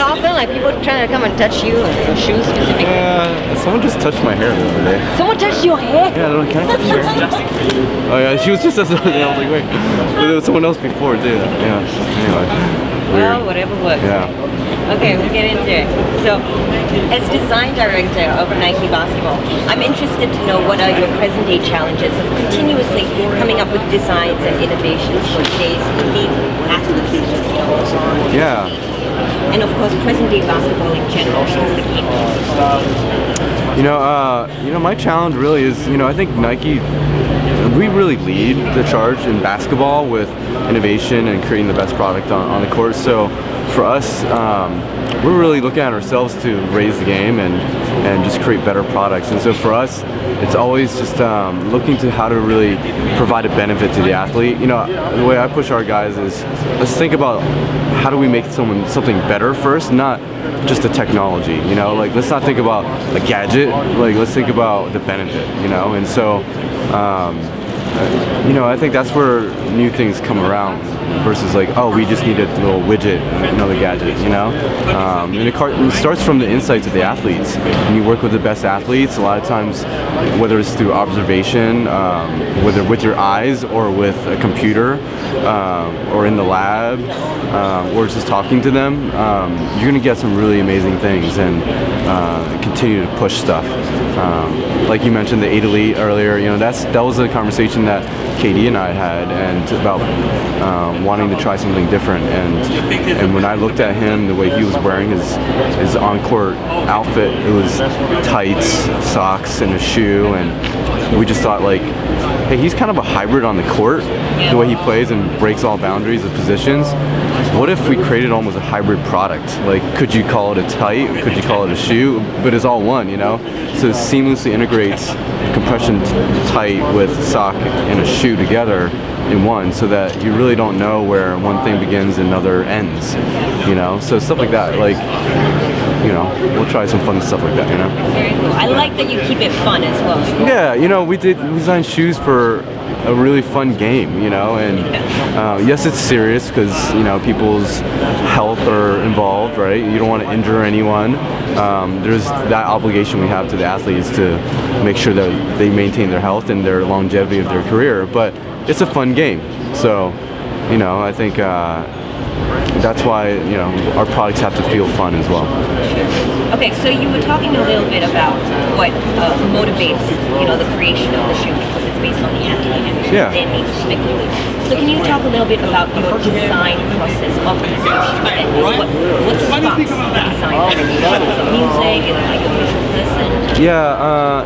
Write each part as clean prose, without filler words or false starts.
often? Like people trying to come and touch you and shoes specifically? Yeah, someone just touched my hair the other day. Someone touched your hair? Yeah, I don't know, can I touch your hair? Oh yeah, she was just as I was like, wait. But there was someone else before too. Yeah, anyway. Weird. Well, whatever works. Yeah. Okay, we'll get into it. So, as design director of Nike Basketball, I'm interested to know what are your present-day challenges of continuously coming up with designs and innovations for today's elite athletes. Yeah. And of course, present-day basketball in general. You know, my challenge really is, I think Nike, we really lead the charge in basketball with innovation and creating the best product on the court. So for us, we're really looking at ourselves to raise the game and just create better products. And so for us, it's always just looking to how to really provide a benefit to the athlete. The way I push our guys is, let's think about how do we make something better first, not just the technology, like let's not think about a gadget, like let's think about the benefit, and so I think that's where new things come around versus like, oh, we just need a little widget, another gadget, and it starts from the insights of the athletes. When you work with the best athletes, a lot of times, whether it's through observation, whether with your eyes or with a computer, or in the lab, or just talking to them, you're gonna get some really amazing things and continue to push stuff. Like you mentioned the 8 Elite earlier, that was a conversation that KD and I had, and about wanting to try something different. And when I looked at him, the way he was wearing his on-court outfit, it was tights, socks, and a shoe, and we just thought like, hey, he's kind of a hybrid on the court, the way he plays and breaks all boundaries of positions. What if we created almost a hybrid product? Like, could you call it a tight? Could you call it a shoe? But it's all one, So it seamlessly integrates compression tight with sock and a shoe together in one, so that you really don't know where one thing begins and another ends, So stuff like that, like, we'll try some fun stuff like that, Very cool. I like that you keep it fun as well. Yeah, we designed shoes for a really fun game, and yes, it's serious because people's health are involved, right? You don't want to injure anyone. There's that obligation we have to the athletes to make sure that they maintain their health and their longevity of their career, but it's a fun game. So, I think that's why our products have to feel fun as well. Okay, so you were talking a little bit about what motivates the creation of the shoe, because it's based on the athlete and their needs specifically. So can you talk a little bit about your design process of the shoe, and what sparks the design for the shoe? Is it music? Is it like a visual person? Yeah,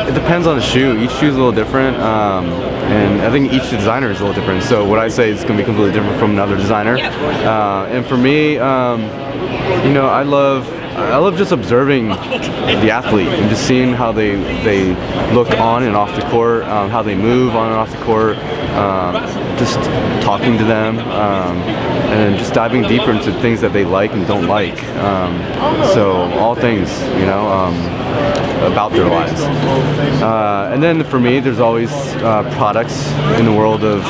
it depends on the shoe. Each shoe is a little different, and I think each designer is a little different. So what I say is going to be completely different from another designer. And for me, I love just observing the athlete and just seeing how they look on and off the court, how they move on and off the court, just talking to them, and just diving deeper into things that they like and don't like. So all things, about their lives. And then for me, there's always products in the world of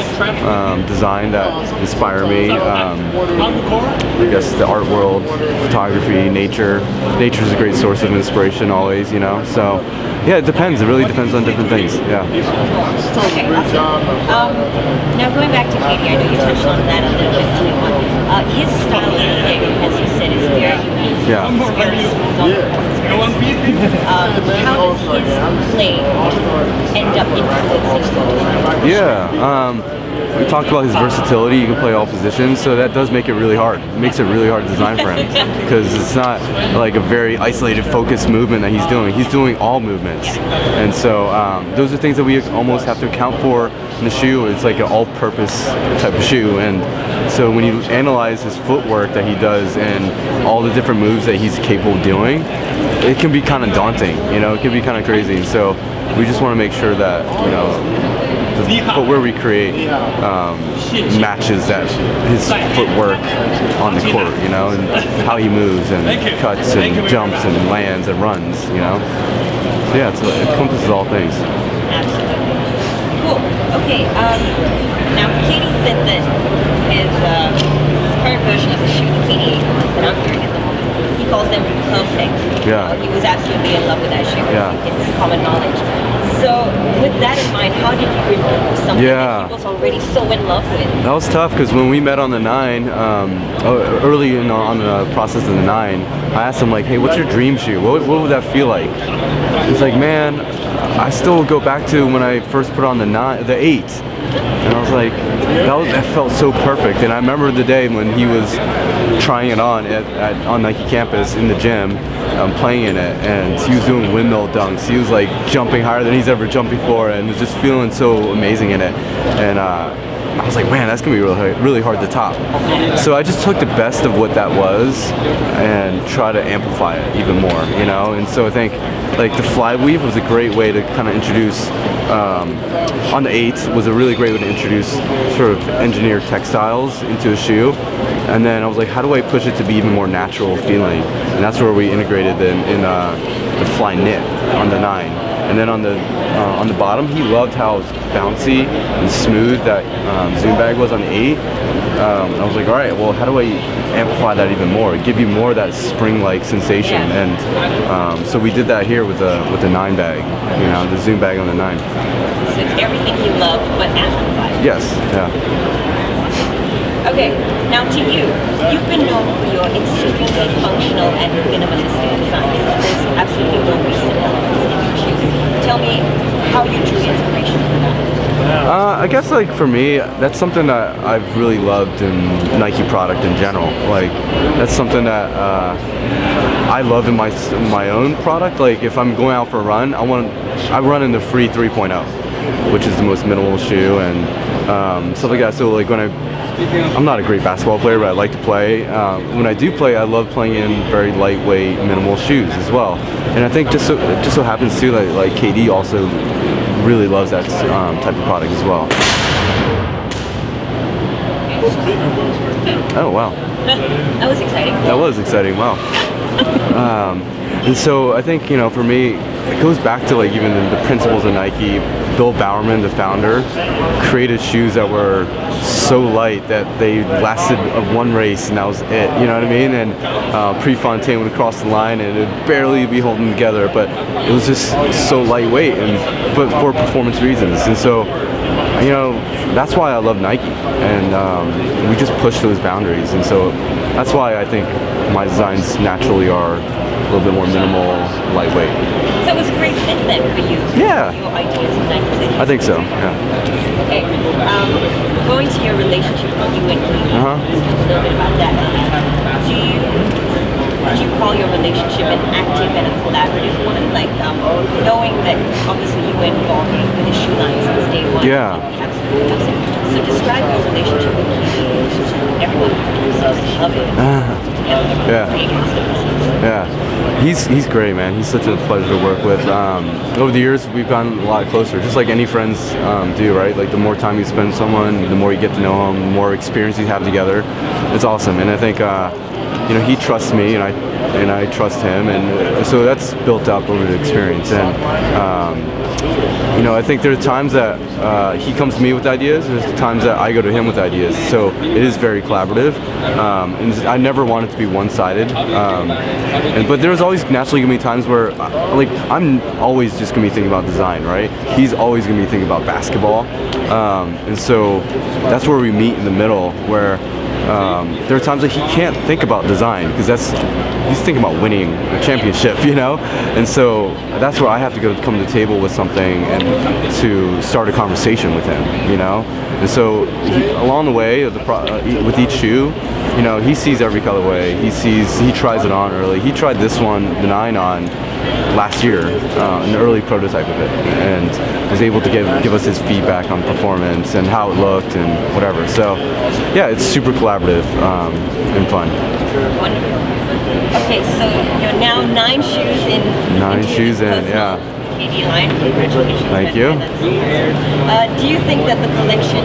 design that inspire me. I guess the art world, photography, nature. Nature is a great source of inspiration always, So yeah, it depends. It really depends on different things. Yeah. Okay. Now going back to KD, I know you touched on that a little bit too. His style of play, as you said, is very unique. Yeah. It's very smooth on the court. How does his play end up influencing the design? Yeah. We talked about his versatility. You can play all positions, so that does make it really hard. It makes it really hard to design for him because it's not like a very isolated, focused movement that he's doing. He's doing all movements, and so those are things that we almost have to account for in the shoe. It's like an all-purpose type of shoe, and so when you analyze his footwork that he does and all the different moves that he's capable of doing, it can be kind of daunting. It can be kind of crazy. So we just want to make sure that the footwear we create matches that his footwork on the court, and how he moves and cuts and jumps and lands and runs, So yeah, it encompasses all things. Absolutely. Cool. Okay. Now, Katie said that his current version of the shoe, the KD9 that I'm wearing at the moment, Chang. Yeah. He was absolutely in love with that shoe. Yeah. It's common knowledge. So with that in mind, how did you remove something that he was already so in love with? That was tough because when we met on the 9, early on the process of the 9, I asked him like, hey, what's your dream shoe? What would that feel like? He's like, man, I still go back to when I first put on the 8. And I was like, that felt so perfect. And I remember the day when he was trying it on on Nike campus in the gym, playing in it, and he was doing windmill dunks. He was like jumping higher than he's ever jumped before, and was just feeling so amazing in it. And I was like, man, that's gonna be really hard to top. So I just took the best of what that was and try to amplify it even more, you know. And so I think like the fly weave was a great way to kind of introduce. On the 8 was a really great way to introduce sort of engineered textiles into a shoe. And then I was like, how do I push it to be even more natural feeling? And that's where we integrated in the fly knit on the 9. And then on the bottom, he loved how bouncy and smooth that Zoom bag was on the 8. I was like, all right, well, how do I amplify that even more? Give you more of that spring-like sensation. Yeah. And so we did that here with the 9 bag, you know, the Zoom bag on the 9. So it's everything he loved, but amplified. Yes, yeah. Okay, now to you. You've been known for your extremely functional and minimalistic designs. There's absolutely no wasted elements in your shoes. Tell me how you drew inspiration from that. I guess like for me, that's something that I've really loved in Nike product in general. Like that's something that I love in my own product. Like if I'm going out for a run, I run in the Free 3.0, which is the most minimal shoe and stuff like that. So like when I'm not a great basketball player, but I like to play. When I do play, I love playing in very lightweight, minimal shoes as well. And I think just so happens too that like KD also really loves that type of product as well. Oh wow. That was exciting. That was exciting. Wow. And so I think, you know, for me, it goes back to like even the principles of Nike. Bill Bowerman, the founder, created shoes that were so light that they lasted one race and that was it. You know what I mean? And Prefontaine would cross the line and it would barely be holding together, but it was just so lightweight, but for performance reasons. And so, you know, that's why I love Nike, and we just push those boundaries. And so that's why I think my designs naturally are a little bit more minimal, lightweight. So it was a great fit then for you. Yeah. Your ideas of Nike. I think so. Yeah. Okay. Going to your relationship with you and Keith. A little bit about that. Would you call your relationship an active and a collaborative one? Like knowing that obviously you were involved with the shoe line since day one. Yeah. Absolutely. So describe your relationship with Keith. Everyone seems to love it. Yeah, he's great, man. He's such a pleasure to work with. Over the years, we've gotten a lot closer, just like any friends do, right? Like the more time you spend with someone, the more you get to know them, the more experience you have together. It's awesome, and I think you know, he trusts me, and I trust him, and so that's built up over the experience. And you know, I think there are times that he comes to me with ideas, and there's times that I go to him with ideas. So it is very collaborative, and I never want it to be one-sided. But there's always naturally gonna be times where, like, I'm always just gonna be thinking about design, right? He's always gonna be thinking about basketball, and so that's where we meet in the middle, where there are times that he can't think about design because he's thinking about winning a championship, you know. And so that's where I have to come to the table with something and to start a conversation with him, you know. And so along the way with each shoe, you know, he sees every colorway. He tries it on early. He tried this one, the 9, on last year, an early prototype of it, and was able to give us his feedback on performance and how it looked and whatever. So yeah, it's super collaborative and fun. Wonderful. Okay, so you're now 9 shoes in. 9 shoes in, yeah. KD line. Congratulations. Thank you. Do you think that the collection?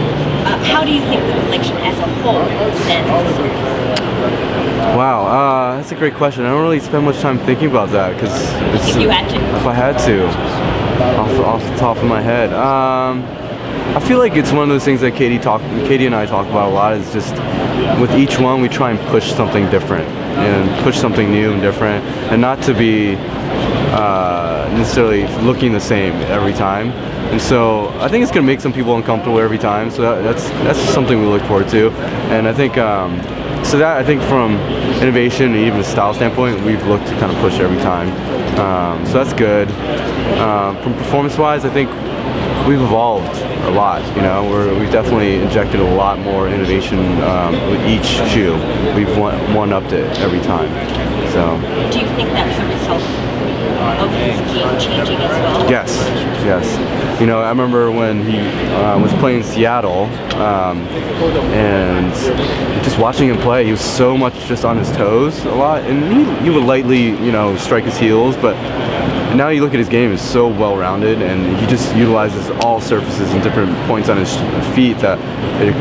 How do you think the collection as a whole stands as a series? Wow, that's a great question. I don't really spend much time thinking about that because if you had to. If I had to, off the top of my head, I feel like it's one of those things that Katie and I talk about a lot. Is just with each one we try and push something different and push something new and different, and not to be necessarily looking the same every time. And so I think it's going to make some people uncomfortable every time. So that's something we look forward to. And I think so that I think from innovation and even a style standpoint, we've looked to kind of push every time. So that's good. From performance-wise, I think we've evolved a lot. You know, we've definitely injected a lot more innovation with each shoe. We've one-upped it every time. So. Do you think that's a result of his game changing as well? Yes. You know, I remember when he was playing in Seattle, and just watching him play, he was so much just on his toes a lot, and he would lightly, you know, strike his heels, but now you look at his game, it's so well-rounded, and he just utilizes all surfaces and different points on his feet that it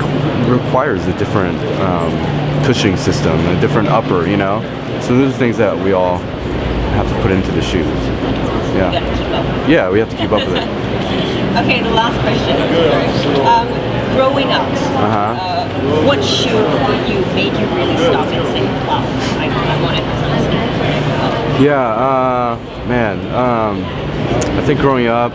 requires a different cushioning system, a different upper, you know? So those are things that we all have to put into the shoes. Yeah. You have to keep up. Yeah, we have to keep up with it. Okay, the last question. Sorry. Growing up, what shoe for you made you really stop and say, wow, I want to have something? Yeah, man. I think growing up,